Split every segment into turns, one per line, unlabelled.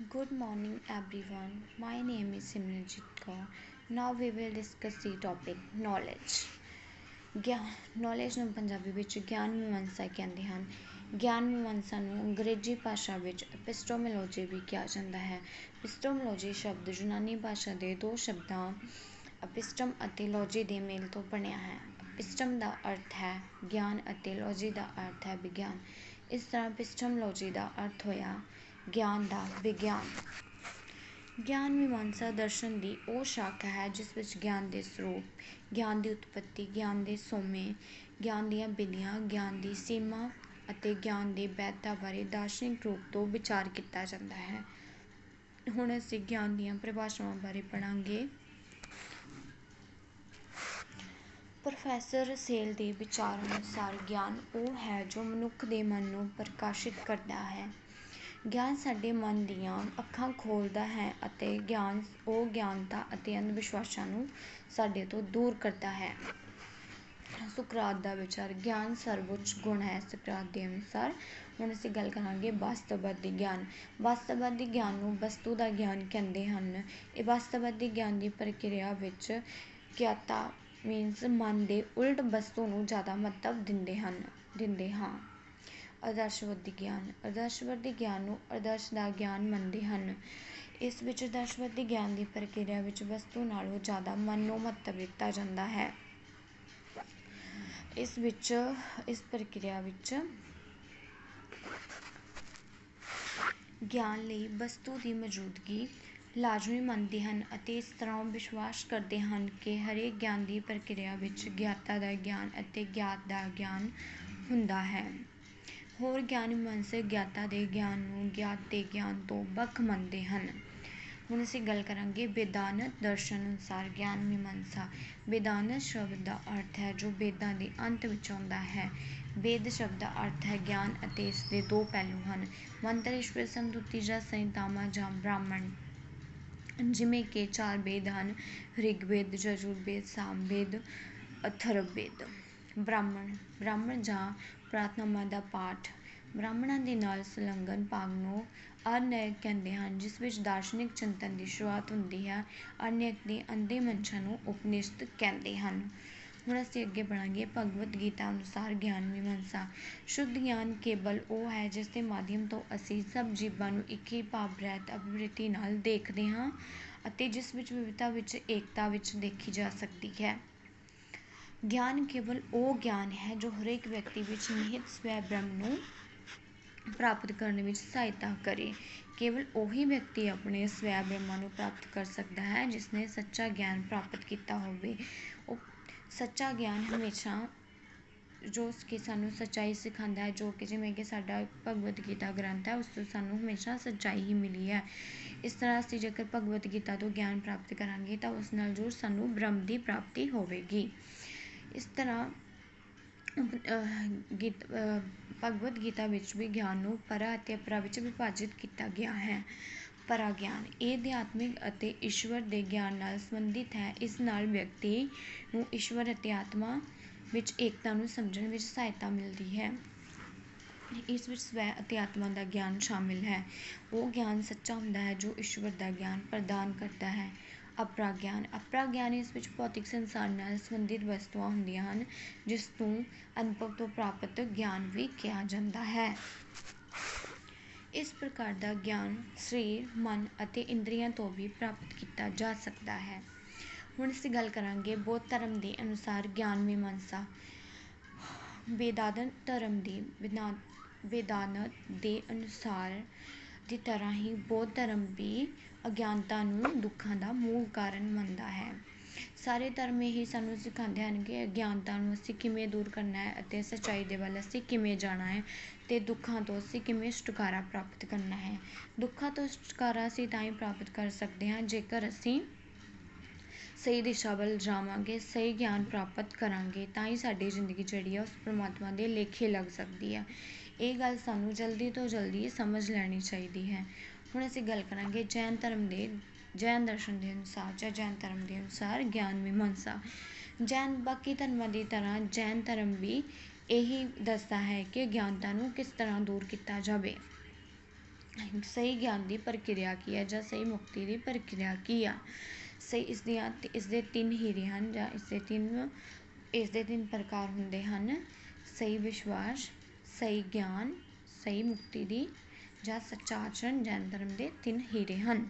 Good morning, everyone. My name is Simranjit Kaur. Now we will discuss the topic knowledge. ਗਿਆਨ knowledge ਨੂੰ ਪੰਜਾਬੀ ਵਿੱਚ ਗਿਆਨ ਮੀਮਾਂਸਾ ਕਹਿੰਦੇ ਹਨ। ਗਿਆਨ ਮੀਮਾਂਸਾ ਨੂੰ ਅੰਗਰੇਜ਼ੀ ਭਾਸ਼ਾ ਵਿੱਚ ਐਪਿਸਟੋਮੋਲੋਜੀ ਵੀ ਕਿਹਾ ਜਾਂਦਾ ਹੈ। ਐਪਿਸਟੋਮੋਲੋਜੀ ਸ਼ਬਦ ਯੂਨਾਨੀ ਭਾਸ਼ਾ ਦੇ ਦੋ ਸ਼ਬਦਾਂ ਐਪਿਸਟਮ ਅਤੇ ਲੌਜੀ ਦੇ ਮੇਲ ਤੋਂ ਬਣਿਆ ਹੈ। ਐਪਿਸਟਮ ਦਾ ਅਰਥ ਹੈ ਗਿਆਨ ਅਤੇ ਲੌਜੀ ਦਾ ਅਰਥ ਹੈ ਵਿਗਿਆਨ। ਇਸ ਤਰ੍ਹਾਂ ਐਪਿਸਟੋਮੋਲੋਜੀ ਦਾ ਅਰਥ ਹੋਇਆ ਗਿਆਨ ਦਾ ਵਿਗਿਆਨ। ਗਿਆਨ ਮੀਮਾਂਸਾ ਦਰਸ਼ਨ ਦੀ ਉਹ ਸ਼ਾਖਾ ਹੈ ਜਿਸ ਵਿੱਚ ਗਿਆਨ ਦੇ ਸਰੂਪ, ਗਿਆਨ ਦੀ ਉਤਪੱਤੀ, ਗਿਆਨ ਦੇ ਸੋਮੇ, ਗਿਆਨ ਦੀਆਂ ਵਿਧੀਆਂ, ਗਿਆਨ ਦੀ ਸੀਮਾ ਅਤੇ ਗਿਆਨ ਦੇ ਵੈਧਤਾ ਬਾਰੇ ਦਾਰਸ਼ਨਿਕ ਰੂਪ ਤੋਂ ਵਿਚਾਰ ਕੀਤਾ ਜਾਂਦਾ ਹੈ। ਹੁਣ ਅਸੀਂ ਗਿਆਨ ਦੀਆਂ ਪਰਿਭਾਸ਼ਾਵਾਂ ਬਾਰੇ ਪੜ੍ਹਾਂਗੇ। ਪ੍ਰੋਫੈਸਰ ਰਸੇਲ ਦੇ ਵਿਚਾਰ ਅਨੁਸਾਰ ਗਿਆਨ ਉਹ ਹੈ ਜੋ ਮਨੁੱਖ ਦੇ ਮਨ ਨੂੰ ਪ੍ਰਕਾਸ਼ਿਤ ਕਰਦਾ ਹੈ। ਗਿਆਨ ਸਾਡੇ ਮਨ ਦੀਆਂ ਅੱਖਾਂ ਖੋਲ੍ਹਦਾ ਹੈ ਅਤੇ ਗਿਆਨ ਉਹ ਗਿਆਨਤਾ ਅਤੇ ਅੰਧ ਵਿਸ਼ਵਾਸਾਂ ਨੂੰ ਸਾਡੇ ਤੋਂ ਦੂਰ ਕਰਦਾ ਹੈ। ਸੁਕਰਾਤ ਦਾ ਵਿਚਾਰ ਗਿਆਨ ਸਰਵਉੱਚ ਗੁਣ ਹੈ ਸੁਕਰਾਤ ਦੇ ਅਨੁਸਾਰ। ਹੁਣ ਅਸੀਂ ਗੱਲ ਕਰਾਂਗੇ ਵਾਸਤਵਵਾਦੀ ਗਿਆਨ। ਵਾਸਤਵਵਾਦੀ ਗਿਆਨ ਨੂੰ ਵਸਤੂ ਦਾ ਗਿਆਨ ਕਹਿੰਦੇ ਹਨ। ਇਹ ਵਾਸਤਵਵਾਦੀ ਗਿਆਨ ਦੀ ਪ੍ਰਕਿਰਿਆ ਵਿੱਚ ਗਿਆਤਾ ਮੀਨਸ ਮਨ ਦੇ ਉਲਟ ਵਸਤੂ ਨੂੰ ਜ਼ਿਆਦਾ ਮਹੱਤਵ ਦਿੰਦੇ ਹਾਂ। ਆਦਰਸ਼ਵਾਦੀ ਗਿਆਨ। ਆਦਰਸ਼ਵਾਦੀ ਗਿਆਨ ਨੂੰ ਆਦਰਸ਼ ਦਾ ਗਿਆਨ ਮੰਨਦੇ ਹਨ। ਇਸ ਵਿੱਚ ਆਦਰਸ਼ਵਾਦੀ ਗਿਆਨ ਦੀ ਪ੍ਰਕਿਰਿਆ ਵਿੱਚ ਵਸਤੂ ਨਾਲੋਂ ਜ਼ਿਆਦਾ ਮਨ ਨੂੰ ਮਹੱਤਵ ਦਿੱਤਾ ਜਾਂਦਾ ਹੈ। ਇਸ ਪ੍ਰਕਿਰਿਆ ਵਿੱਚ ਗਿਆਨ ਲਈ ਵਸਤੂ ਦੀ ਮੌਜੂਦਗੀ ਲਾਜ਼ਮੀ ਮੰਨਦੇ ਹਨ ਅਤੇ ਇਸ ਤਰ੍ਹਾਂ ਉਹ ਵਿਸ਼ਵਾਸ ਕਰਦੇ ਹਨ ਕਿ ਹਰੇਕ ਗਿਆਨ ਦੀ ਪ੍ਰਕਿਰਿਆ ਵਿੱਚ ਗਿਆਤਾ ਦਾ ਗਿਆਨ ਅਤੇ ਗਿਆਤ ਦਾ ਗਿਆਨ ਹੁੰਦਾ ਹੈ। ਹੋਰ ਗਿਆਨ ਮੀਮਾਂਸਕ ਗਿਆਤਾ ਦੇ ਗਿਆਨ ਨੂੰ ਗਿਆਤ ਦੇ ਗਿਆਨ ਤੋਂ ਵੱਖ ਮੰਨਦੇ ਹਨ। ਹੁਣ ਅਸੀਂ ਗੱਲ ਕਰਾਂਗੇ ਵੇਦਾਂਤ ਦਰਸ਼ਨ ਅਨੁਸਾਰ ਗਿਆਨ ਮੀਮਾਂਸਾ। ਵੇਦਾਂਤ ਸ਼ਬਦ ਦਾ ਅਰਥ ਹੈ ਜੋ ਵੇਦਾਂ ਦੇ ਅੰਤ ਵਿੱਚ ਆਉਂਦਾ ਹੈ। ਵੇਦ ਸ਼ਬਦ ਦਾ ਅਰਥ ਹੈ ਗਿਆਨ ਅਤੇ ਇਸ ਦੇ ਦੋ ਪਹਿਲੂ ਹਨ, ਮੰਤਰ, ਈਸ਼ਵਰ, ਸਮਤੁਤੀ ਜਾਂ ਸੰਹਿਤਾਵਾਂ ਜਾਂ ਬ੍ਰਾਹਮਣ, ਜਿਵੇਂ ਕਿ ਚਾਰ ਵੇਦ ਹਨ ਰਿਗਵੇਦ, ਯਜੁਰਵੇਦ, ਸਾਮਵੇਦ, ਅਥਰਵਵੇਦ। ਬ੍ਰਾਹਮਣ ਜਾਂ ਪ੍ਰਾਰਥਨਾਵਾਂ ਦਾ ਪਾਠ। ਬ੍ਰਾਹਮਣਾਂ ਦੇ ਨਾਲ ਸੰਲਗਨ ਭਾਗ ਨੂੰ ਆਰਣਯਕ ਕਹਿੰਦੇ ਹਨ ਜਿਸ ਵਿੱਚ ਦਾਰਸ਼ਨਿਕ ਚਿੰਤਨ ਦੀ ਸ਼ੁਰੂਆਤ ਹੁੰਦੀ ਹੈ। ਆਰਣਯਕ ਦੇ ਅੰਧੇ ਮਨਸ਼ਾ ਨੂੰ ਉਪਨਿਸ਼ਦ ਕਹਿੰਦੇ ਹਨ। ਹੁਣ ਅਸੀਂ ਅੱਗੇ ਪੜ੍ਹਾਂਗੇ ਭਗਵਦ ਗੀਤਾ ਅਨੁਸਾਰ ਗਿਆਨ ਮੀਮਾਂਸਾ। ਸ਼ੁੱਧ ਗਿਆਨ ਕੇਵਲ ਉਹ ਹੈ ਜਿਸ ਦੇ ਮਾਧਿਅਮ ਤੋਂ ਅਸੀਂ ਸਭ ਜੀਵਾਂ ਨੂੰ ਇੱਕ ਹੀ ਭਾਵ ਰਹਿਤ ਅਭਿਵ੍ਰਿਤੀ ਨਾਲ ਦੇਖਦੇ ਹਾਂ ਅਤੇ ਜਿਸ ਵਿੱਚ ਵਿਵਧਤਾ ਵਿੱਚ ਏਕਤਾ ਵਿੱਚ ਦੇਖੀ ਜਾ ਸਕਦੀ ਹੈ। ਗਿਆਨ ਕੇਵਲ ਉਹ ਗਿਆਨ ਹੈ ਜੋ ਹਰੇਕ ਵਿਅਕਤੀ ਵਿੱਚ ਨਿਹਿਤ ਸਵੈ ਬ੍ਰਹਮ ਨੂੰ ਪ੍ਰਾਪਤ ਕਰਨ ਵਿੱਚ ਸਹਾਇਤਾ ਕਰੇ। ਕੇਵਲ ਉਹੀ ਵਿਅਕਤੀ ਆਪਣੇ ਸਵੈ ਬ੍ਰਹਮਾਂ ਨੂੰ ਪ੍ਰਾਪਤ ਕਰ ਸਕਦਾ ਹੈ ਜਿਸਨੇ ਸੱਚਾ ਗਿਆਨ ਪ੍ਰਾਪਤ ਕੀਤਾ ਹੋਵੇ। ਉਹ ਸੱਚਾ ਗਿਆਨ ਹਮੇਸ਼ਾ ਜੋ ਕਿ ਸਾਨੂੰ ਸੱਚਾਈ ਸਿਖਾਉਂਦਾ ਹੈ, ਜੋ ਕਿ ਜਿਵੇਂ ਕਿ ਸਾਡਾ ਭਗਵਦ ਗੀਤਾ ਗ੍ਰੰਥ ਹੈ ਉਸ ਤੋਂ ਸਾਨੂੰ ਹਮੇਸ਼ਾ ਸੱਚਾਈ ਹੀ ਮਿਲੀ ਹੈ। ਇਸ ਤਰ੍ਹਾਂ ਅਸੀਂ ਜੇਕਰ ਭਗਵਦ ਗੀਤਾ ਤੋਂ ਗਿਆਨ ਪ੍ਰਾਪਤ ਕਰਾਂਗੇ ਤਾਂ ਉਸ ਨਾਲ ਜ਼ਰੂਰ ਸਾਨੂੰ ਬ੍ਰਹਮ ਦੀ ਪ੍ਰਾਪਤੀ ਹੋਵੇਗੀ। ਇਸ ਤਰ੍ਹਾਂ ਭਗਵਦ ਗੀਤਾ ਵਿੱਚ ਵੀ ਗਿਆਨ ਨੂੰ ਪਰਾ ਅਤੇ ਅਪਰਾ ਵਿੱਚ ਵਿਭਾਜਿਤ ਕੀਤਾ ਗਿਆ ਹੈ। ਪਰਾ ਗਿਆਨ ਇਹ ਅਧਿਆਤਮਿਕ ਅਤੇ ਈਸ਼ਵਰ ਦੇ ਗਿਆਨ ਨਾਲ ਸੰਬੰਧਿਤ ਹੈ। ਇਸ ਨਾਲ ਵਿਅਕਤੀ ਨੂੰ ਈਸ਼ਵਰ ਅਤੇ ਆਤਮਾ ਵਿੱਚ ਏਕਤਾ ਨੂੰ ਸਮਝਣ ਵਿੱਚ ਸਹਾਇਤਾ ਮਿਲਦੀ ਹੈ। ਇਸ ਵਿੱਚ ਸਵੈ ਅਤੇ ਆਤਮਾ ਦਾ ਗਿਆਨ ਸ਼ਾਮਿਲ ਹੈ। ਉਹ ਗਿਆਨ ਸੱਚਾ ਹੁੰਦਾ ਹੈ ਜੋ ਈਸ਼ਵਰ ਦਾ ਗਿਆਨ ਪ੍ਰਦਾਨ ਕਰਦਾ ਹੈ। ਅਪਰਾ ਗਿਆਨ ਇਸ ਵਿੱਚ ਭੌਤਿਕ ਸੰਸਾਰ ਨਾਲ ਸੰਬੰਧਿਤ ਵਸਤੂਆਂ ਹੁੰਦੀਆਂ ਹਨ ਜਿਸ ਨੂੰ ਅਨੁਭਵ ਤੋਂ ਪ੍ਰਾਪਤ ਗਿਆਨ ਵੀ ਕਿਹਾ ਜਾਂਦਾ ਹੈ। ਇਸ ਪ੍ਰਕਾਰ ਦਾ ਗਿਆਨ ਸਰੀਰ, ਮਨ ਅਤੇ ਇੰਦਰੀਆਂ ਤੋਂ ਵੀ ਪ੍ਰਾਪਤ ਕੀਤਾ ਜਾ ਸਕਦਾ ਹੈ। ਹੁਣ ਅਸੀਂ ਗੱਲ ਕਰਾਂਗੇ ਬੌਧ ਧਰਮ ਦੇ ਅਨੁਸਾਰ ਗਿਆਨ ਮੀਮਾਂਸਾ। ਵੇਦਾਂਤ ਦੇ ਅਨੁਸਾਰ ਦੀ ਤਰ੍ਹਾਂ ਹੀ ਬੌਧ ਧਰਮ ਵੀ ਅਗਿਆਨਤਾ ਨੂੰ ਦੁੱਖਾਂ ਦਾ ਮੂਲ ਕਾਰਨ ਮੰਨਦਾ ਹੈ। ਸਾਰੇ ਧਰਮ ਇਹੀ ਸਾਨੂੰ ਸਿਖਾਉਂਦੇ ਹਨ ਕਿ ਅਗਿਆਨਤਾ ਨੂੰ ਅਸੀਂ ਕਿਵੇਂ ਦੂਰ ਕਰਨਾ ਹੈ ਅਤੇ ਸੱਚਾਈ ਦੇ ਵੱਲ ਅਸੀਂ ਕਿਵੇਂ ਜਾਣਾ ਹੈ ਅਤੇ ਦੁੱਖਾਂ ਤੋਂ ਅਸੀਂ ਕਿਵੇਂ ਛੁਟਕਾਰਾ ਪ੍ਰਾਪਤ ਕਰਨਾ ਹੈ। ਦੁੱਖਾਂ ਤੋਂ ਛੁਟਕਾਰਾ ਅਸੀਂ ਤਾਂ ਹੀ ਪ੍ਰਾਪਤ ਕਰ ਸਕਦੇ ਹਾਂ ਜੇਕਰ ਅਸੀਂ ਸਹੀ ਦਿਸ਼ਾ ਵੱਲ ਜਾਵਾਂਗੇ, ਸਹੀ ਗਿਆਨ ਪ੍ਰਾਪਤ ਕਰਾਂਗੇ ਤਾਂ ਹੀ ਸਾਡੀ ਜ਼ਿੰਦਗੀ ਜਿਹੜੀ ਆ ਉਸ ਪਰਮਾਤਮਾ ਦੇ ਲੇਖੇ ਲੱਗ ਸਕਦੀ ਹੈ। ਇਹ ਗੱਲ ਸਾਨੂੰ ਜਲਦੀ ਤੋਂ ਜਲਦੀ ਸਮਝ ਲੈਣੀ ਚਾਹੀਦੀ ਹੈ। ਹੁਣ ਅਸੀਂ ਗੱਲ ਕਰਾਂਗੇ ਜੈਨ ਦਰਸ਼ਨ ਦੇ ਅਨੁਸਾਰ ਜਾਂ ਜੈਨ ਧਰਮ ਦੇ ਅਨੁਸਾਰ ਗਿਆਨ ਮੀਮਾਂਸਾ। ਬਾਕੀ ਧਰਮਾਂ ਦੀ ਤਰ੍ਹਾਂ ਜੈਨ ਧਰਮ ਵੀ ਇਹੀ ਦੱਸਦਾ ਹੈ ਕਿ ਅਗਿਆਨਤਾ ਨੂੰ ਕਿਸ ਤਰ੍ਹਾਂ ਦੂਰ ਕੀਤਾ ਜਾਵੇ। ਸਹੀ ਗਿਆਨ ਦੀ ਪ੍ਰਕਿਰਿਆ ਕੀ ਹੈ ਜਾਂ ਸਹੀ ਮੁਕਤੀ ਦੀ ਪ੍ਰਕਿਰਿਆ ਕੀ ਆ। ਸਹੀ ਇਸਦੇ ਤਿੰਨ ਹੀਰੇ ਹਨ ਜਾਂ ਇਸਦੇ ਤਿੰਨ ਪ੍ਰਕਾਰ ਹੁੰਦੇ ਹਨ: ਸਹੀ ਵਿਸ਼ਵਾਸ, ਸਹੀ ਗਿਆਨ, ਸਹੀ ਮੁਕਤੀ ਦੀ ਜਾਂ ਸੱਚਾ ਆਚਰਣ। ਜੈਨ ਧਰਮ ਦੇ ਤਿੰਨ ਹੀਰੇ ਹਨ।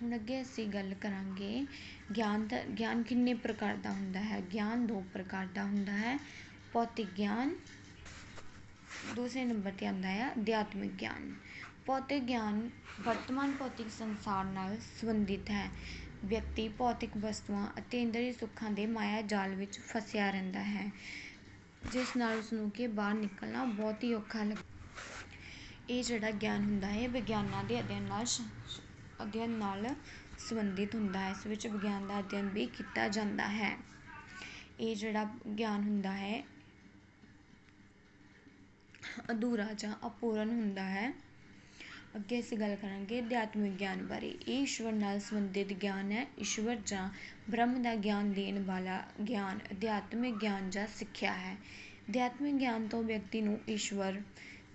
ਹੁਣ ਅੱਗੇ ਅਸੀਂ ਗੱਲ ਕਰਾਂਗੇ ਗਿਆਨ ਕਿੰਨੇ ਪ੍ਰਕਾਰ ਦਾ ਹੁੰਦਾ ਹੈ। ਗਿਆਨ ਦੋ ਪ੍ਰਕਾਰ ਦਾ ਹੁੰਦਾ ਹੈ: ਭੌਤਿਕ ਗਿਆਨ, ਦੂਸਰੇ ਨੰਬਰ 'ਤੇ ਆਉਂਦਾ ਹੈ ਅਧਿਆਤਮਿਕ ਗਿਆਨ। ਭੌਤਿਕ ਗਿਆਨ ਵਰਤਮਾਨ ਭੌਤਿਕ ਸੰਸਾਰ ਨਾਲ ਸੰਬੰਧਿਤ ਹੈ। ਵਿਅਕਤੀ ਭੌਤਿਕ ਵਸਤੂਆਂ ਅਤੇ ਇੰਦਰੀ ਸੁੱਖਾਂ ਦੇ ਮਾਇਆ ਜਾਲ ਵਿੱਚ ਫਸਿਆ ਰਹਿੰਦਾ ਹੈ, ਜਿਸ ਨਾਲ ਉਸਨੂੰ ਕਿ ਬਾਹਰ ਨਿਕਲਣਾ ਬਹੁਤ ਹੀ ਔਖਾ ਲੱਗਦਾ। ਇਹ ਜਿਹੜਾ ਗਿਆਨ ਹੁੰਦਾ ਹੈ ਵਿਗਿਆਨਾਂ ਦੇ ਅਧਿਐਨ ਨਾਲ ਸੰਬੰਧਿਤ ਹੁੰਦਾ ਹੈ। ਇਸ ਵਿੱਚ ਵਿਗਿਆਨ ਦਾ ਅਧਿਐਨ ਵੀ ਕੀਤਾ ਜਾਂਦਾ ਹੈ। ਇਹ ਜਿਹੜਾ ਗਿਆਨ ਹੁੰਦਾ ਹੈ ਅਧੂਰਾ ਜਾਂ ਅਪੂਰਨ ਹੁੰਦਾ ਹੈ। ਅੱਗੇ ਅਸੀਂ ਗੱਲ ਕਰਾਂਗੇ ਅਧਿਆਤਮਿਕ ਗਿਆਨ ਬਾਰੇ। ਇਹ ਈਸ਼ਵਰ ਨਾਲ ਸੰਬੰਧਿਤ ਗਿਆਨ ਹੈ। ਈਸ਼ਵਰ ਜਾਂ ਬ੍ਰਹਮ ਦਾ ਗਿਆਨ ਦੇਣ ਵਾਲਾ ਗਿਆਨ ਅਧਿਆਤਮਿਕ ਗਿਆਨ ਜਾਂ ਸਿੱਖਿਆ ਹੈ। ਅਧਿਆਤਮਿਕ ਗਿਆਨ ਤੋਂ ਵਿਅਕਤੀ ਨੂੰ ਈਸ਼ਵਰ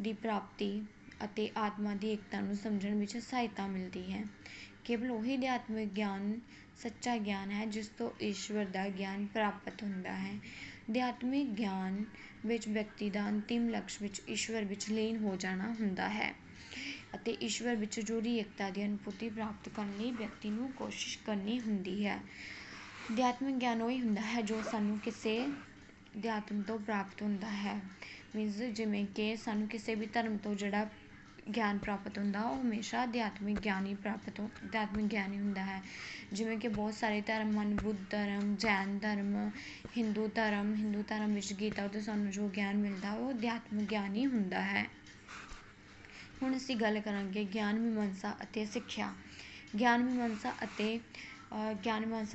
ਦੀ ਪ੍ਰਾਪਤੀ ਅਤੇ ਆਤਮਾ ਦੀ ਏਕਤਾ ਨੂੰ ਸਮਝਣ ਵਿੱਚ ਸਹਾਇਤਾ ਮਿਲਦੀ ਹੈ। ਕੇਵਲ ਉਹੀ ਅਧਿਆਤਮਿਕ ਗਿਆਨ ਸੱਚਾ ਗਿਆਨ ਹੈ ਜਿਸ ਤੋਂ ਈਸ਼ਵਰ ਦਾ ਗਿਆਨ ਪ੍ਰਾਪਤ ਹੁੰਦਾ ਹੈ। ਅਧਿਆਤਮਿਕ ਗਿਆਨ ਵਿੱਚ ਵਿਅਕਤੀ ਦਾ ਅੰਤਿਮ ਲਕਸ਼ ਵਿੱਚ ਈਸ਼ਵਰ ਵਿੱਚ ਲੀਨ ਹੋ ਜਾਣਾ ਹੁੰਦਾ ਹੈ ਅਤੇ ਈਸ਼ਵਰ ਵਿੱਚ ਜੁੜੀ ਏਕਤਾ ਦੀ ਅਨੁਭੂਤੀ ਪ੍ਰਾਪਤ ਕਰਨ ਲਈ ਵਿਅਕਤੀ ਨੂੰ ਕੋਸ਼ਿਸ਼ ਕਰਨੀ ਹੁੰਦੀ ਹੈ। ਅਧਿਆਤਮਿਕ ਗਿਆਨ ਉਹੀ ਹੁੰਦਾ ਹੈ ਜੋ ਸਾਨੂੰ ਕਿਸੇ ਅਧਿਆਤਮ ਤੋਂ ਪ੍ਰਾਪਤ ਹੁੰਦਾ ਹੈ। ਜਿਵੇਂ ਕਿ ਸਾਨੂੰ ਕਿਸੇ ਵੀ ਧਰਮ ਤੋਂ ਜਿਹੜਾ ਗਿਆਨ ਪ੍ਰਾਪਤ ਹੁੰਦਾ ਉਹ ਹਮੇਸ਼ਾ ਅਧਿਆਤਮਿਕ ਗਿਆਨ ਹੀ ਹੁੰਦਾ ਹੈ। ਜਿਵੇਂ ਕਿ ਬਹੁਤ ਸਾਰੇ ਧਰਮ ਹਨ: ਬੁੱਧ ਧਰਮ, ਜੈਨ ਧਰਮ, ਹਿੰਦੂ ਧਰਮ ਵਿੱਚ ਗੀਤਾ ਤੋਂ ਸਾਨੂੰ ਜੋ ਗਿਆਨ ਮਿਲਦਾ ਉਹ ਅਧਿਆਤਮਿਕ ਗਿਆਨ ਹੀ ਹੁੰਦਾ ਹੈ। ਹੁਣ ਅਸੀਂ ਗੱਲ ਕਰਾਂਗੇ ਗਿਆਨ ਮੀਮਾਂਸਾ ਅਤੇ ਸਿੱਖਿਆ। ਗਿਆਨ ਮੀਮਾਂਸਾ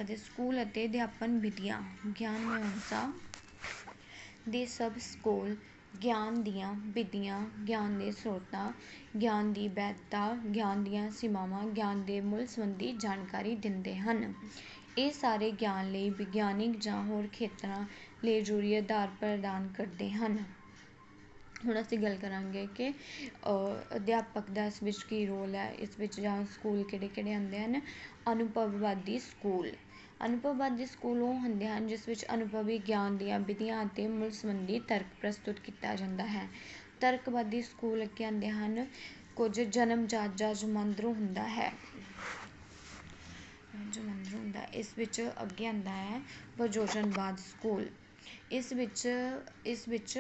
ਦੇ ਸਕੂਲ ਅਤੇ ਅਧਿਆਪਨ ਵਿਧੀਆਂ। ਗਿਆਨ ਮੀਮਾਂਸਾ ਦੇ ਸਭ ਸਕੂਲ ਗਿਆਨ ਦੀਆਂ ਵਿਧੀਆਂ, ਗਿਆਨ ਦੇ ਸਰੋਤਾਂ, ਗਿਆਨ ਦੀ ਵੈਧਤਾ, ਗਿਆਨ ਦੀਆਂ ਸੀਮਾਵਾਂ, ਗਿਆਨ ਦੇ ਮੁੱਲ ਸੰਬੰਧੀ ਜਾਣਕਾਰੀ ਦਿੰਦੇ ਹਨ। ਇਹ ਸਾਰੇ ਗਿਆਨ ਲਈ ਵਿਗਿਆਨਿਕ ਜਾਂ ਹੋਰ ਖੇਤਰਾਂ ਲਈ ਜ਼ਰੂਰੀ ਆਧਾਰ ਪ੍ਰਦਾਨ ਕਰਦੇ ਹਨ। ਹੁਣ ਅਸੀਂ ਗੱਲ ਕਰਾਂਗੇ ਕਿ ਅਧਿਆਪਕ ਦਾ ਇਸ ਵਿੱਚ ਕੀ ਰੋਲ ਹੈ। ਇਸ ਵਿੱਚ ਜਾਂ ਸਕੂਲ ਕਿਹੜੇ ਆਉਂਦੇ ਹਨ। ਅਨੁਭਵਵਾਦੀ ਸਕੂਲ ਉਹ ਹੁੰਦੇ ਹਨ ਜਿਸ ਵਿੱਚ ਅਨੁਭਵੀ ਗਿਆਨ ਦੀਆਂ ਵਿਧੀਆਂ ਅਤੇ ਮੁੱਲ ਸੰਬੰਧੀ ਤਰਕ ਪ੍ਰਸਤੁਤ ਕੀਤਾ ਜਾਂਦਾ ਹੈ। ਤਰਕਵਾਦੀ ਸਕੂਲ ਅੱਗੇ ਆਉਂਦੇ ਹਨ। ਕੁਝ ਜਨਮਜਾਤ ਜਾਂ ਜਮਾਂਦਰੂ ਹੁੰਦਾ ਹੈ। ਇਸ ਵਿੱਚ ਅੱਗੇ ਆਉਂਦਾ ਹੈ ਪ੍ਰਯੋਜਨਵਾਦ ਸਕੂਲ। ਇਸ ਵਿੱਚ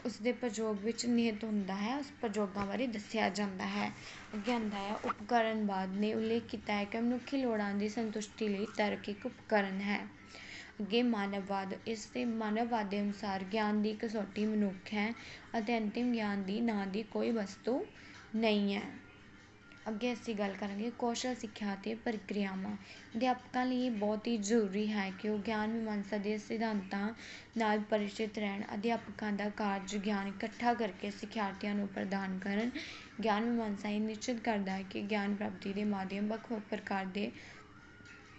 ਉਸਦੇ ਪ੍ਰਯੋਗ ਵਿੱਚ ਨਿਹਿਤ ਹੁੰਦਾ ਹੈ। ਉਸ ਪ੍ਰਯੋਗਾਂ ਬਾਰੇ ਦੱਸਿਆ ਜਾਂਦਾ ਹੈ। ਅੱਗੇ ਆਉਂਦਾ ਹੈ ਉਪਕਰਨਵਾਦ ਨੇ ਉਲੇਖ ਕੀਤਾ ਹੈ ਕਿ ਮਨੁੱਖੀ ਲੋੜਾਂ ਦੀ ਸੰਤੁਸ਼ਟੀ ਲਈ ਤਰਕ ਇੱਕ ਉਪਕਰਨ ਹੈ। ਅੱਗੇ ਮਾਨਵਵਾਦ। ਮਾਨਵਵਾਦ ਦੇ ਅਨੁਸਾਰ ਗਿਆਨ ਦੀ ਕਸੌਟੀ ਮਨੁੱਖ ਹੈ ਅਤੇ ਅੰਤਿਮ ਗਿਆਨ ਦੀ ਨਾਂ ਦੀ ਕੋਈ ਵਸਤੂ ਨਹੀਂ ਹੈ। ਅੱਗੇ ਅਸੀਂ ਗੱਲ ਕਰਾਂਗੇ ਕੌਸ਼ਲ ਸਿੱਖਿਆ ਅਤੇ ਪ੍ਰਕਿਰਿਆਵਾਂ। ਅਧਿਆਪਕਾਂ ਲਈ ਇਹ ਬਹੁਤ ਹੀ ਜ਼ਰੂਰੀ ਹੈ ਕਿ ਉਹ ਗਿਆਨ ਮੀਮਾਂਸਾ ਦੇ ਸਿਧਾਂਤਾਂ ਨਾਲ ਪਰਿਚਿਤ ਰਹਿਣ। ਅਧਿਆਪਕਾਂ ਦਾ ਕਾਰਜ ਗਿਆਨ ਇਕੱਠਾ ਕਰਕੇ ਸਿਖਿਆਰਥੀਆਂ ਨੂੰ ਪ੍ਰਦਾਨ ਕਰਨ। ਗਿਆਨ ਮੀਮਾਂਸਾ ਇਹ ਨਿਸ਼ਚਿਤ ਕਰਦਾ ਹੈ ਕਿ ਗਿਆਨ ਪ੍ਰਾਪਤੀ ਦੇ ਮਾਧਿਅਮ ਵੱਖ-ਵੱਖ ਪ੍ਰਕਾਰ ਦੇ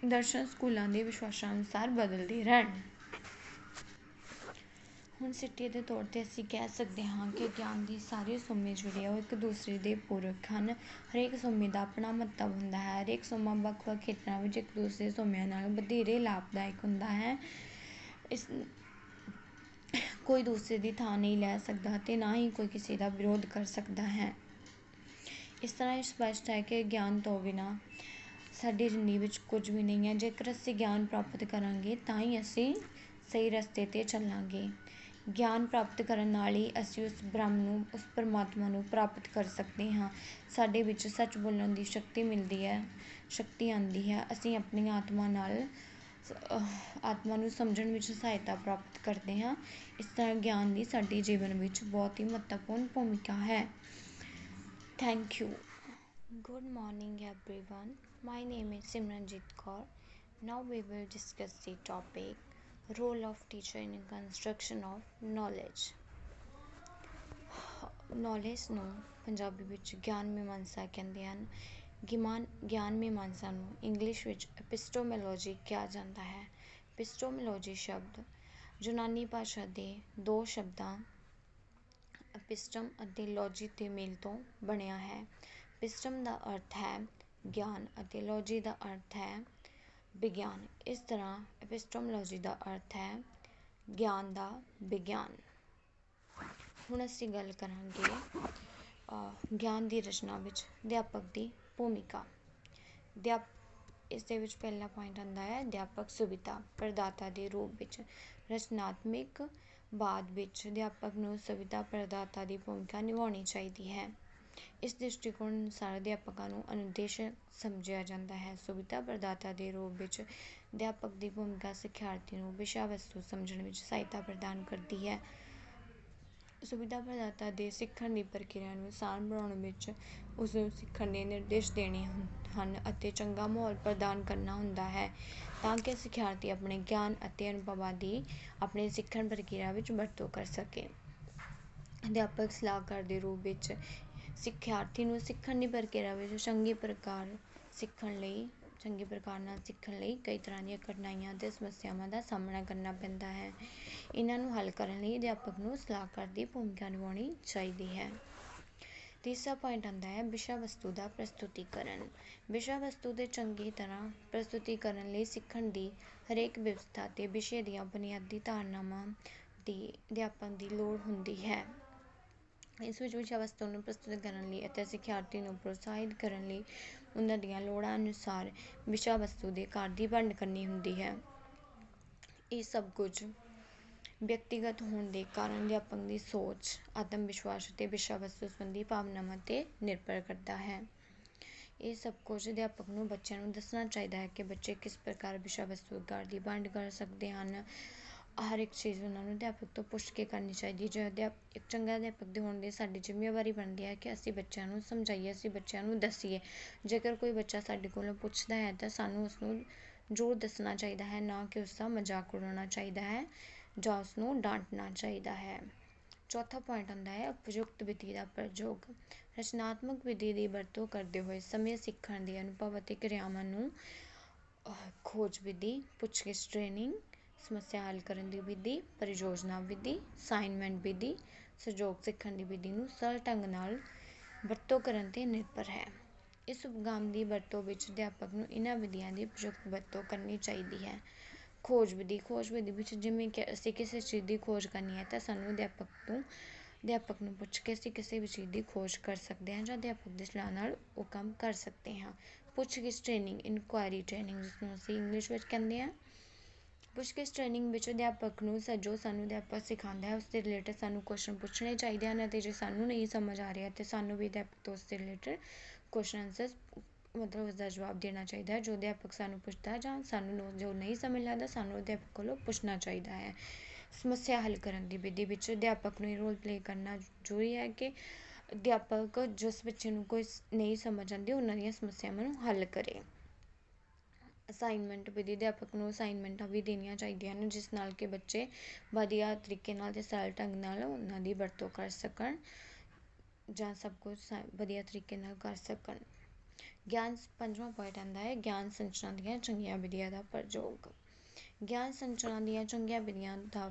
ਦਰਸ਼ਨ ਸਕੂਲਾਂ ਦੇ ਵਿਸ਼ਵਾਸਾਂ ਅਨੁਸਾਰ ਬਦਲਦੇ ਰਹਿਣ। ਹੁਣ ਸਿੱਟੇ ਦੇ ਤੌਰ 'ਤੇ ਅਸੀਂ ਕਹਿ ਸਕਦੇ ਹਾਂ ਕਿ ਗਿਆਨ ਦੇ ਸਾਰੇ ਸੋਮੇ ਜਿਹੜੇ ਆ ਉਹ ਇੱਕ ਦੂਸਰੇ ਦੇ ਪੂਰਕ ਹਨ। ਹਰੇਕ ਸੋਮੇ ਦਾ ਆਪਣਾ ਮਹੱਤਵ ਹੁੰਦਾ ਹੈ। ਹਰੇਕ ਸੋਮਾ ਵੱਖ-ਵੱਖ ਖੇਤਰਾਂ ਵਿੱਚ ਇੱਕ ਦੂਸਰੇ ਸੋਮਿਆਂ ਨਾਲੋਂ ਵਧੇਰੇ ਲਾਭਦਾਇਕ ਹੁੰਦਾ ਹੈ। ਕੋਈ ਦੂਸਰੇ ਦੀ ਥਾਂ ਨਹੀਂ ਲੈ ਸਕਦਾ ਅਤੇ ਨਾ ਹੀ ਕੋਈ ਕਿਸੇ ਦਾ ਵਿਰੋਧ ਕਰ ਸਕਦਾ ਹੈ। ਇਸ ਤਰ੍ਹਾਂ ਇਹ ਸਪਸ਼ਟ ਹੈ ਕਿ ਗਿਆਨ ਤੋਂ ਬਿਨਾਂ ਸਾਡੀ ਜ਼ਿੰਦਗੀ ਵਿੱਚ ਕੁਝ ਵੀ ਨਹੀਂ ਹੈ। ਜੇਕਰ ਅਸੀਂ ਗਿਆਨ ਪ੍ਰਾਪਤ ਕਰਾਂਗੇ ਤਾਂ ਹੀ ਅਸੀਂ ਸਹੀ ਰਸਤੇ 'ਤੇ ਚੱਲਾਂਗੇ। ਗਿਆਨ ਪ੍ਰਾਪਤ ਕਰਨ ਨਾਲ ਹੀ ਅਸੀਂ ਉਸ ਪਰਮਾਤਮਾ ਨੂੰ ਪ੍ਰਾਪਤ ਕਰ ਸਕਦੇ ਹਾਂ। ਸਾਡੇ ਵਿੱਚ ਸੱਚ ਬੋਲਣ ਦੀ ਸ਼ਕਤੀ ਆਉਂਦੀ ਹੈ। ਅਸੀਂ ਆਪਣੀ ਆਤਮਾ ਨੂੰ ਸਮਝਣ ਵਿੱਚ ਸਹਾਇਤਾ ਪ੍ਰਾਪਤ ਕਰਦੇ ਹਾਂ। ਇਸ ਤਰ੍ਹਾਂ ਗਿਆਨ ਦੀ ਸਾਡੇ ਜੀਵਨ ਵਿੱਚ ਬਹੁਤ ਹੀ ਮਹੱਤਵਪੂਰਨ ਭੂਮਿਕਾ ਹੈ। Thank you. Good morning everyone. My name is Simranjit Kaur. Now we will discuss the topic role of teacher in construction of knowledge. Knowledge ਨੂੰ ਪੰਜਾਬੀ ਵਿੱਚ ਗਿਆਨ ਮੀਮਾਂਸਾ ਕਹਿੰਦੇ ਹਨ। ਗਿਆਨ ਮੀਮਾਂਸਾ ਨੂੰ ਇੰਗਲਿਸ਼ ਵਿੱਚ ਐਪਿਸਟੋਮੋਲੋਜੀ ਕਿਹਾ ਜਾਂਦਾ ਹੈ। ਐਪਿਸਟੋਮੋਲੋਜੀ ਸ਼ਬਦ ਯੂਨਾਨੀ ਭਾਸ਼ਾ ਦੇ ਦੋ ਸ਼ਬਦਾਂ एपिस्टम ਅਤੇ ਲੌਜੀ ਦੇ ਮੇਲ ਤੋਂ ਬਣਿਆ ਹੈ। एपिस्टम ਦਾ ਅਰਥ ਹੈ ਗਿਆਨ ਅਤੇ ਲੌਜੀ ਦਾ ਅਰਥ ਹੈ ਵਿਗਿਆਨ। ਇਸ ਤਰ੍ਹਾਂ ਐਪਿਸਟੋਮੋਲੋਜੀ ਦਾ ਅਰਥ ਹੈ ਗਿਆਨ ਦਾ ਵਿਗਿਆਨ। ਹੁਣ ਅਸੀਂ ਗੱਲ ਕਰਾਂਗੇ ਗਿਆਨ ਦੀ ਰਚਨਾ ਵਿੱਚ ਅਧਿਆਪਕ ਦੀ ਭੂਮਿਕਾ। ਇਸ ਦੇ ਵਿੱਚ ਪਹਿਲਾ ਪੁਆਇੰਟ ਆਉਂਦਾ ਹੈ ਅਧਿਆਪਕ ਸੁਵਿਧਾ ਪ੍ਰਦਾਤਾ ਦੇ ਰੂਪ ਵਿੱਚ। ਰਚਨਾਤਮਕ ਬਾਦ ਵਿੱਚ ਅਧਿਆਪਕ ਨੂੰ ਸੁਵਿਧਾ ਪ੍ਰਦਾਤਾ ਦੀ ਭੂਮਿਕਾ ਨਿਭਾਉਣੀ ਚਾਹੀਦੀ ਹੈ। ਇਸ ਦ੍ਰਿਸ਼ਟੀਕੋਣ ਅਨੁਸਾਰ ਅਧਿਆਪਕਾਂ ਨੂੰ ਅਨੁਦੇਸ਼ ਸਮਝਿਆ ਜਾਂਦਾ ਹੈ। ਸੁਵਿਧਾ ਪ੍ਰਦਾਤਾ ਦੇ ਰੂਪ ਵਿੱਚ ਅਧਿਆਪਕ ਦੀ ਭੂਮਿਕਾ ਸਿਖਿਆਰਥੀ ਨੂੰ ਵਿਸ਼ਾ ਵਸਤੂ ਸਮਝਣ ਵਿੱਚ ਸਹਾਇਤਾ ਪ੍ਰਦਾਨ ਕਰਦੀ ਹੈ। ਸੁਵਿਧਾ ਪ੍ਰਦਾਤਾ ਦੇ ਸਿੱਖਣ ਦੀ ਪ੍ਰਕਿਰਿਆ ਨੂੰ ਆਸਾਨ ਬਣਾਉਣ ਵਿੱਚ ਉਸਨੂੰ ਸਿੱਖਣ ਦੇ ਨਿਰਦੇਸ਼ ਦੇਣੇ ਹਨ ਅਤੇ ਚੰਗਾ ਮਾਹੌਲ ਪ੍ਰਦਾਨ ਕਰਨਾ ਹੁੰਦਾ ਹੈ ਤਾਂ ਕਿ ਸਿਖਿਆਰਥੀ ਆਪਣੇ ਗਿਆਨ ਅਤੇ ਅਨੁਭਵਾਂ ਦੀ ਆਪਣੀ ਸਿੱਖਣ ਪ੍ਰਕਿਰਿਆ ਵਿੱਚ ਵਰਤੋਂ ਕਰ ਸਕੇ। ਅਧਿਆਪਕ ਸਲਾਹਕਾਰ ਦੇ ਰੂਪ ਵਿੱਚ ਸਿਖਿਆਰਥੀ ਨੂੰ ਸਿੱਖਣ ਦੀ ਪ੍ਰਕਿਰਿਆ ਵਿੱਚ ਚੰਗੇ ਪ੍ਰਕਾਰ ਨਾਲ ਸਿੱਖਣ ਲਈ ਕਈ ਤਰ੍ਹਾਂ ਦੀਆਂ ਕਠਿਨਾਈਆਂ ਅਤੇ ਸਮੱਸਿਆਵਾਂ ਦਾ ਸਾਹਮਣਾ ਕਰਨਾ ਪੈਂਦਾ ਹੈ। ਇਹਨਾਂ ਨੂੰ ਹੱਲ ਕਰਨ ਲਈ ਅਧਿਆਪਕ ਨੂੰ ਸਲਾਹਕਾਰ ਦੀ ਭੂਮਿਕਾ ਨਿਭਾਉਣੀ ਚਾਹੀਦੀ ਹੈ। ਤੀਸਰਾ ਪੁਆਇੰਟ ਆਉਂਦਾ ਹੈ ਵਿਸ਼ਾ ਵਸਤੂ ਦਾ ਪ੍ਰਸਤੁਤੀਕਰਨ। ਵਿਸ਼ਾ ਵਸਤੂ ਦੇ ਚੰਗੀ ਤਰ੍ਹਾਂ ਪ੍ਰਸਤੁਤੀਕਰਨ ਲਈ ਸਿੱਖਣ ਦੀ ਹਰੇਕ ਵਿਵਸਥਾ ਅਤੇ ਵਿਸ਼ੇ ਦੀਆਂ ਬੁਨਿਆਦੀ ਧਾਰਨਾਵਾਂ ਦੀ ਅਧਿਆਪਕ ਦੀ ਲੋੜ ਹੁੰਦੀ ਹੈ। ਇਸ ਵਿੱਚ ਵਿਸ਼ਾ ਵਸਤੂ ਨੂੰ ਪ੍ਰਸਤੁਤ ਕਰਨ ਲਈ ਅਤੇ ਸਿਖਿਆਰਥੀ ਨੂੰ ਪ੍ਰੋਤਸਾਹਿਤ ਕਰਨ ਲਈ ਉਹਨਾਂ ਦੀਆਂ ਲੋੜਾਂ ਅਨੁਸਾਰ ਵਿਸ਼ਾ ਵਸਤੂ ਦੇ ਆਕਾਰ ਦੀ ਵੰਡ ਕਰਨੀ ਹੁੰਦੀ ਹੈ। ਇਹ ਸਭ ਕੁਝ ਵਿਅਕਤੀਗਤ ਹੋਣ ਦੇ ਕਾਰਨ ਅਧਿਆਪਕ ਦੀ ਸੋਚ, ਆਤਮ ਵਿਸ਼ਵਾਸ ਅਤੇ ਵਿਸ਼ਾ ਵਸਤੂ ਸੰਬੰਧੀ ਭਾਵਨਾਵਾਂ 'ਤੇ ਨਿਰਭਰ ਕਰਦਾ ਹੈ। ਇਹ ਸਭ ਕੁਝ ਅਧਿਆਪਕ ਨੂੰ ਬੱਚਿਆਂ ਨੂੰ ਦੱਸਣਾ ਚਾਹੀਦਾ ਹੈ ਕਿ ਬੱਚੇ ਕਿਸ ਪ੍ਰਕਾਰ ਵਿਸ਼ਾ ਵਸਤੂ ਆਕਾਰ ਦੀ ਵੰਡ ਕਰ ਸਕਦੇ ਹਨ। ਹਰ ਇੱਕ ਚੀਜ਼ ਉਹਨਾਂ ਨੂੰ ਅਧਿਆਪਕ ਤੋਂ ਪੁੱਛ ਕੇ ਕਰਨੀ ਚਾਹੀਦੀ ਹੈ। ਜੇ ਇੱਕ ਚੰਗਾ ਅਧਿਆਪਕ ਦੇ ਹੋਣ ਦੀ ਸਾਡੀ ਜ਼ਿੰਮੇਵਾਰੀ ਬਣਦੀ ਹੈ ਕਿ ਅਸੀਂ ਬੱਚਿਆਂ ਨੂੰ ਸਮਝਾਈਏ, ਅਸੀਂ ਬੱਚਿਆਂ ਨੂੰ ਦੱਸੀਏ। ਜੇਕਰ ਕੋਈ ਬੱਚਾ ਸਾਡੇ ਕੋਲੋਂ ਪੁੱਛਦਾ ਹੈ ਤਾਂ ਸਾਨੂੰ ਉਸਨੂੰ ਜ਼ਰੂਰ ਦੱਸਣਾ ਚਾਹੀਦਾ ਹੈ, ਨਾ ਕਿ ਉਸਦਾ ਮਜ਼ਾਕ ਉਡਾਉਣਾ ਚਾਹੀਦਾ ਹੈ ਜਾਂ ਉਸਨੂੰ ਡਾਂਟਣਾ ਚਾਹੀਦਾ ਹੈ। ਚੌਥਾ ਪੁਆਇੰਟ ਆਉਂਦਾ ਹੈ ਉਪਯੁਕਤ ਵਿਧੀ ਦਾ ਪ੍ਰਯੋਗ। ਰਚਨਾਤਮਕ ਵਿਧੀ ਦੀ ਵਰਤੋਂ ਕਰਦੇ ਹੋਏ ਸਮੇਂ ਸਿੱਖਣ ਦੇ ਅਨੁਭਵ ਅਤੇ ਕਿਰਿਆਵਾਂ ਨੂੰ ਖੋਜ ਵਿਧੀ, ਪੁੱਛਗਿੱਛ ਟ੍ਰੇਨਿੰਗ, ਸਮੱਸਿਆ ਹੱਲ ਕਰਨ ਦੀ ਵਿਧੀ, ਪਰਿਯੋਜਨਾ ਵਿਧੀ, ਅਸਾਈਨਮੈਂਟ ਵਿਧੀ, ਸਹਿਯੋਗ ਸਿੱਖਣ ਦੀ ਵਿਧੀ ਨੂੰ ਸਰਲ ਢੰਗ ਨਾਲ ਵਰਤੋਂ ਕਰਨ 'ਤੇ ਨਿਰਭਰ ਹੈ। ਇਸ ਉਪਗਮ ਦੀ ਵਰਤੋਂ ਵਿੱਚ ਅਧਿਆਪਕ ਨੂੰ ਇਹਨਾਂ ਵਿਧੀਆਂ ਦੀ ਉਪਯੁਕਤ ਵਰਤੋਂ ਕਰਨੀ ਚਾਹੀਦੀ ਹੈ। ਖੋਜ ਵਿਧੀ ਵਿੱਚ ਜਿਵੇਂ ਕਿ ਅਸੀਂ ਕਿਸੇ ਚੀਜ਼ ਦੀ ਖੋਜ ਕਰਨੀ ਹੈ ਤਾਂ ਸਾਨੂੰ ਅਧਿਆਪਕ ਨੂੰ ਪੁੱਛ ਕੇ ਅਸੀਂ ਕਿਸੇ ਵੀ ਚੀਜ਼ ਦੀ ਖੋਜ ਕਰ ਸਕਦੇ ਹਾਂ ਜਾਂ ਅਧਿਆਪਕ ਦੀ ਸਲਾਹ ਨਾਲ ਉਹ ਕੰਮ ਕਰ ਸਕਦੇ ਹਾਂ। ਪੁੱਛਗਿੱਛ ਟ੍ਰੇਨਿੰਗ, ਇਨਕੁਆਇਰੀ ਟ੍ਰੇਨਿੰਗ ਜਿਸਨੂੰ ਅਸੀਂ ਇੰਗਲਿਸ਼ ਵਿੱਚ ਕਹਿੰਦੇ ਹਾਂ। ਪੁੱਛਗਿੱਛ ਟ੍ਰੇਨਿੰਗ ਵਿੱਚ ਅਧਿਆਪਕ ਨੂੰ ਜੋ ਸਾਨੂੰ ਅਧਿਆਪਕ ਸਿਖਾਉਂਦਾ ਹੈ ਉਸ ਦੇ ਰਿਲੇਟਡ ਸਾਨੂੰ ਕੁਐਸਚਨ ਪੁੱਛਣੇ ਚਾਹੀਦੇ ਹਨ ਅਤੇ ਜੇ ਸਾਨੂੰ ਨਹੀਂ ਸਮਝ ਆ ਰਿਹਾ ਤਾਂ ਸਾਨੂੰ ਵੀ ਅਧਿਆਪਕ ਤੋਂ ਉਸ ਦੇ ਰਿਲੇਟਡ ਕੁਐਸਚਨ ਆਨਸਰ ਮਤਲਬ ਉਸਦਾ ਜਵਾਬ ਦੇਣਾ ਚਾਹੀਦਾ ਹੈ। ਜੋ ਅਧਿਆਪਕ ਸਾਨੂੰ ਪੁੱਛਦਾ ਜਾਂ ਸਾਨੂੰ ਜੋ ਨਹੀਂ ਸਮਝ ਲੱਗਦਾ ਸਾਨੂੰ ਅਧਿਆਪਕ ਕੋਲੋਂ ਪੁੱਛਣਾ ਚਾਹੀਦਾ ਹੈ। ਸਮੱਸਿਆ ਹੱਲ ਕਰਨ ਦੀ ਵਿਧੀ ਵਿੱਚ ਅਧਿਆਪਕ ਨੂੰ ਇਹ ਰੋਲ ਪਲੇ ਕਰਨਾ ਜ਼ਰੂਰੀ ਹੈ ਕਿ ਅਧਿਆਪਕ ਜਿਸ ਬੱਚੇ ਨੂੰ ਕੋਈ ਨਹੀਂ ਸਮਝ ਆਉਂਦੀ ਉਹਨਾਂ ਦੀਆਂ ਸਮੱਸਿਆਵਾਂ ਨੂੰ ਹੱਲ ਕਰੇ। ਅਸਾਈਨਮੈਂਟ ਵਿਧੀ, ਅਧਿਆਪਕ ਨੂੰ ਅਸਾਈਨਮੈਂਟਾਂ ਵੀ ਦੇਣੀਆਂ ਚਾਹੀਦੀਆਂ ਹਨ ਜਿਸ ਨਾਲ ਕਿ ਬੱਚੇ ਵਧੀਆ ਤਰੀਕੇ ਨਾਲ ਅਤੇ ਸਰਲ ਢੰਗ ਨਾਲ ਉਹਨਾਂ ਦੀ ਵਰਤੋਂ ਕਰ ਸਕਣ ਜਾਂ ਸਭ ਕੁਝ ਵਧੀਆ ਤਰੀਕੇ ਨਾਲ ਕਰ ਸਕਣ। ਪੰਜਵਾਂ ਪੁਆਇੰਟ ਆਉਂਦਾ ਹੈ ਗਿਆਨ ਸੰਚਰਣ ਦੀਆਂ ਚੰਗੀਆਂ ਵਿਧੀਆਂ ਦਾ ਪ੍ਰਯੋਗ। ਗਿਆਨ ਸੰਚਰਣ ਦੀਆਂ ਚੰਗੀਆਂ ਵਿਧੀਆਂ ਦਾ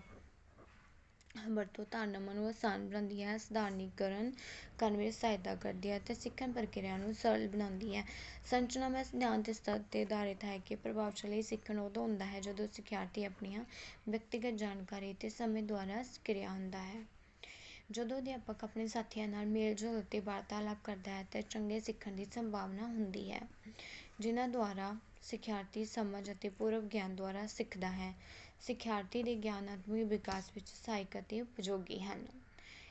ਵਰਤੋਂ ਧਾਰਨਾਵਾਂ ਨੂੰ ਆਸਾਨ ਬਣਾਉਂਦੀ ਹੈ, ਸਧਾਰਨੀਕਰਨ ਕਰਨ ਵਿੱਚ ਸਹਾਇਤਾ ਕਰਦੀ ਹੈ ਅਤੇ ਸਿੱਖਣ ਪ੍ਰਕਿਰਿਆ ਨੂੰ ਸਰਲ ਬਣਾਉਂਦੀ ਹੈ। ਸੰਚਰਣ ਇਸ ਸਿਧਾਂਤ ਇਸ ਤੱਥ 'ਤੇ ਆਧਾਰਿਤ ਹੈ ਕਿ ਪ੍ਰਭਾਵਸ਼ਾਲੀ ਸਿੱਖਣ ਉਦੋਂ ਹੁੰਦਾ ਹੈ ਜਦੋਂ ਸਿਖਿਆਰਥੀ ਆਪਣੀਆਂ ਵਿਅਕਤੀਗਤ ਜਾਣਕਾਰੀ ਅਤੇ ਸਮੇਂ ਦੁਆਰਾ ਕਿਰਿਆ ਹੁੰਦਾ ਹੈ। ਜਦੋਂ ਅਧਿਆਪਕ ਆਪਣੇ ਸਾਥੀਆਂ ਨਾਲ ਮੇਲ-ਜੋਲ ਅਤੇ ਵਾਰਤਾਲਾਪ ਕਰਦਾ ਹੈ ਤਾਂ ਚੰਗੇ ਸਿੱਖਣ ਦੀ ਸੰਭਾਵਨਾ ਹੁੰਦੀ ਹੈ, ਜਿਨ੍ਹਾਂ ਦੁਆਰਾ ਸਿਖਿਆਰਥੀ ਸਮਝ ਅਤੇ ਪੂਰਵ ਗਿਆਨ ਦੁਆਰਾ ਸਿੱਖਦਾ ਹੈ। ਸਿਖਿਆਰਥੀ ਦੇ ਗਿਆਨਾਤਮਕ ਵਿਕਾਸ ਵਿੱਚ ਸਹਾਇਕ ਅਤੇ ਉਪਯੋਗੀ ਹਨ।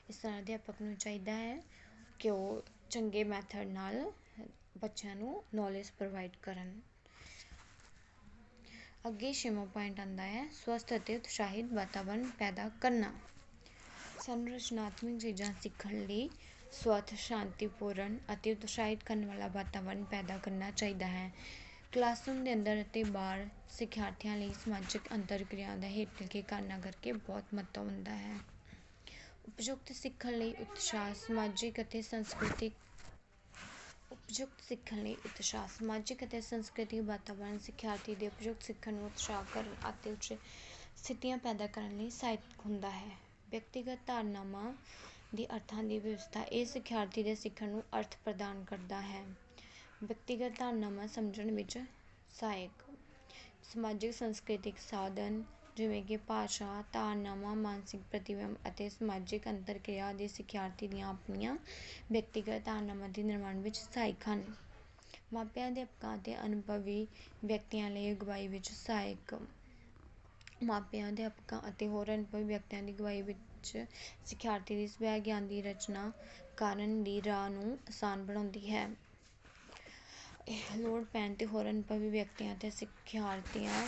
ਇਸ ਤਰ੍ਹਾਂ ਅਧਿਆਪਕ ਨੂੰ ਚਾਹੀਦਾ ਹੈ ਕਿ ਉਹ ਚੰਗੇ ਮੈਥਡ ਨਾਲ ਬੱਚਿਆਂ ਨੂੰ ਨੌਲੇਜ ਪ੍ਰੋਵਾਈਡ ਕਰਨ। ਅੱਗੇ 6ਵਾਂ ਪੁਆਇੰਟ ਆਉਂਦਾ ਹੈ ਸਵਸਥ ਅਤੇ ਉਤਸ਼ਾਹਿਤ ਵਾਤਾਵਰਨ ਪੈਦਾ ਕਰਨਾ। ਸਾਨੂੰ ਰਚਨਾਤਮਕ ਚੀਜ਼ਾਂ ਸਿੱਖਣ ਲਈ ਸਵਸਥ, ਸ਼ਾਂਤੀਪੂਰਨ ਅਤੇ ਉਤਸ਼ਾਹਿਤ ਕਰਨ ਵਾਲਾ ਵਾਤਾਵਰਨ ਪੈਦਾ ਕਰਨਾ ਚਾਹੀਦਾ ਹੈ। ਕਲਾਸਰੂਮ ਦੇ ਅੰਦਰ ਅਤੇ ਬਾਹਰ ਸਿਖਿਆਰਥੀਆਂ ਲਈ ਸਮਾਜਿਕ ਅੰਤਰ-ਕਿਰਿਆ ਦਾ ਹੇਠ ਲਿਖੇ ਕਾਰਨਾਂ ਕਰਕੇ ਬਹੁਤ ਮਹੱਤਵ ਹੁੰਦਾ ਹੈ। ਉਪਯੁਕਤ ਸਿੱਖਣ ਲਈ ਉਤਸ਼ਾਹ ਸਮਾਜਿਕ ਅਤੇ ਸੰਸਕ੍ਰਿਤਿਕ ਵਾਤਾਵਰਨ ਸਿਖਿਆਰਥੀ ਦੇ ਉਪਯੁਕਤ ਸਿੱਖਣ ਨੂੰ ਉਤਸ਼ਾਹ ਕਰਨ ਅਤੇ ਉੱਚ ਸਥਿਤੀਆਂ ਪੈਦਾ ਕਰਨ ਲਈ ਸਹਾਇਕ ਹੁੰਦਾ ਹੈ। ਵਿਅਕਤੀਗਤ ਧਾਰਨਾਵਾਂ ਦੇ ਅਰਥਾਂ ਦੀ ਵਿਵਸਥਾ। ਇਹ ਸਿਖਿਆਰਥੀ ਦੇ ਸਿੱਖਣ ਨੂੰ ਅਰਥ ਪ੍ਰਦਾਨ ਕਰਦਾ ਹੈ। ਵਿਅਕਤੀਗਤ ਧਾਰਨਾਵਾਂ ਸਮਝਣ ਵਿੱਚ ਸਹਾਇਕ। ਸਮਾਜਿਕ ਸੰਸਕ੍ਰਿਤਿਕ ਸਾਧਨ ਜਿਵੇਂ ਕਿ ਭਾਸ਼ਾ, ਧਾਰਨਾਵਾਂ, ਮਾਨਸਿਕ ਪ੍ਰਤੀਬਿੰਬ ਅਤੇ ਸਮਾਜਿਕ ਅੰਤਰਕਿਰਿਆ ਆਦਿ ਸਿਖਿਆਰਥੀ ਦੀਆਂ ਆਪਣੀਆਂ ਵਿਅਕਤੀਗਤ ਧਾਰਨਾਵਾਂ ਦੇ ਨਿਰਮਾਣ ਵਿੱਚ ਸਹਾਇਕ ਹਨ। ਮਾਪਿਆਂ, ਅਧਿਆਪਕਾਂ ਅਤੇ ਅਨੁਭਵੀ ਵਿਅਕਤੀਆਂ ਲਈ ਅਗਵਾਈ ਵਿੱਚ ਸਹਾਇਕ। ਮਾਪਿਆਂ, ਅਧਿਆਪਕਾਂ ਅਤੇ ਹੋਰ ਅਨੁਭਵੀ ਵਿਅਕਤੀਆਂ ਦੀ ਅਗਵਾਈ ਵਿੱਚ ਸਿਖਿਆਰਥੀ ਦੀ ਸਵੈ ਗਿਆਨ ਦੀ ਰਚਨਾ ਕਰਨ ਦੀ ਰਾਹ ਨੂੰ ਆਸਾਨ ਬਣਾਉਂਦੀ ਹੈ। ਇਹ ਲੋੜ ਪੈਣ 'ਤੇ ਹੋਰ ਅਨੁਭਵੀ ਵਿਅਕਤੀਆਂ ਅਤੇ ਸਿਖਿਆਰਥੀਆਂ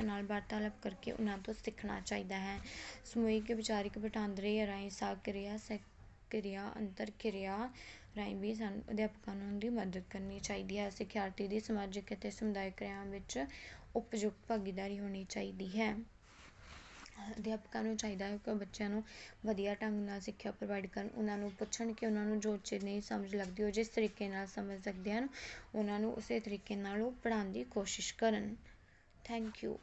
ਨਾਲ ਵਾਰਤਾਲਾਪ ਕਰਕੇ ਉਹਨਾਂ ਤੋਂ ਸਿੱਖਣਾ ਚਾਹੀਦਾ ਹੈ। ਸਮੂਹਿਕ ਵਿਚਾਰਿਕ ਵਟਾਂਦਰੇ ਰਾਹੀਂ ਸਾਹ-ਕਿਰਿਆ, ਸਹਿ-ਕਿਰਿਆ, ਅੰਤਰ-ਕਿਰਿਆ ਰਾਹੀਂ ਵੀ ਸਾਨੂੰ ਅਧਿਆਪਕਾਂ ਨੂੰ ਦੀ ਮਦਦ ਕਰਨੀ ਚਾਹੀਦੀ ਹੈ। ਸਿਖਿਆਰਥੀ ਦੀ ਸਮਾਜਿਕ ਅਤੇ ਸਮੁਦਾਇਕ ਕਿਰਿਆਵਾਂ ਵਿੱਚ ਉਪਯੁਕਤ ਭਾਗੀਦਾਰੀ ਹੋਣੀ ਚਾਹੀਦੀ ਹੈ। ਅਧਿਆਪਕਾਂ ਨੂੰ ਚਾਹੀਦਾ ਹੈ ਕਿ ਉਹ ਬੱਚਿਆਂ ਨੂੰ ਵਧੀਆ ਢੰਗ ਨਾਲ ਸਿੱਖਿਆ ਪ੍ਰੋਵਾਈਡ ਕਰਨ। ਉਹਨਾਂ ਨੂੰ ਪੁੱਛਣ ਕਿ ਉਹਨਾਂ ਨੂੰ ਜੋ ਚੀਜ਼ ਨਹੀਂ ਸਮਝ ਲੱਗਦੀ, ਉਹ ਜਿਸ ਤਰੀਕੇ ਨਾਲ ਸਮਝ ਸਕਦੇ ਹਨ, ਉਹਨਾਂ ਨੂੰ ਉਸੇ ਤਰੀਕੇ ਨਾਲ ਉਹ ਪੜ੍ਹਾਉਣ ਦੀ ਕੋਸ਼ਿਸ਼ ਕਰਨ। Thank you.